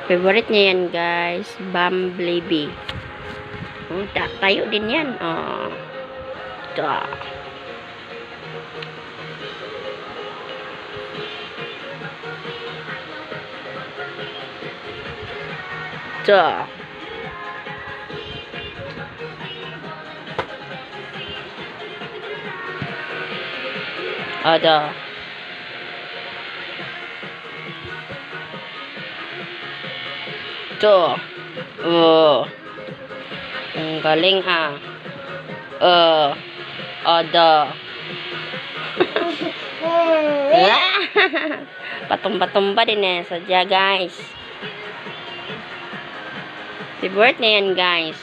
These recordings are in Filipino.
Favorite niya yan, guys. Bumblebee. Tayo din yan. Ito. Ito. Ada. Ito. Ang galing Ada. Patumba-tumba din sadya, guys. Favorite na yan, guys.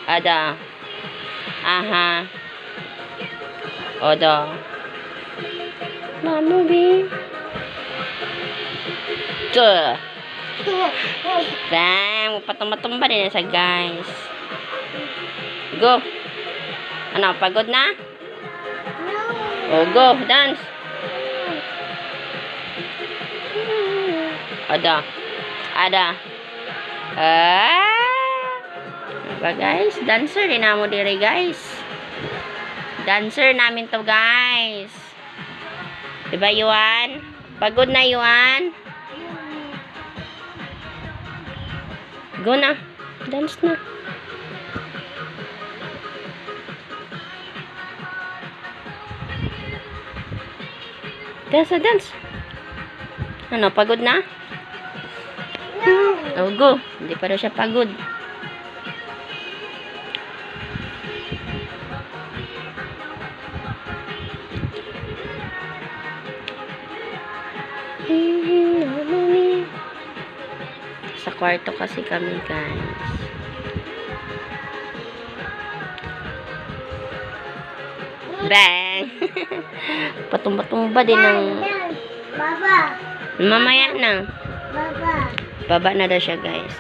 Ada. Aha. Ada. Bumblebee. Tuh. Bang, patumba-tumba din sa, guys. Go. Ano, pagod na? Oh, go, dance. Ada. Diba, guys? Dancer din na mo dire, guys. Dancer namin to, guys. Diba, Yuan? Pagod na, Yuan? Go na. Dance na. Dance. Ano, pagod na? No. Oh, go. Hindi pa daw siya pagod. Sa kwarto kasi kami, guys. Bang! Patumba-tumba din ng... Baba. Mamaya na. Baba. Baba na daw siya, guys.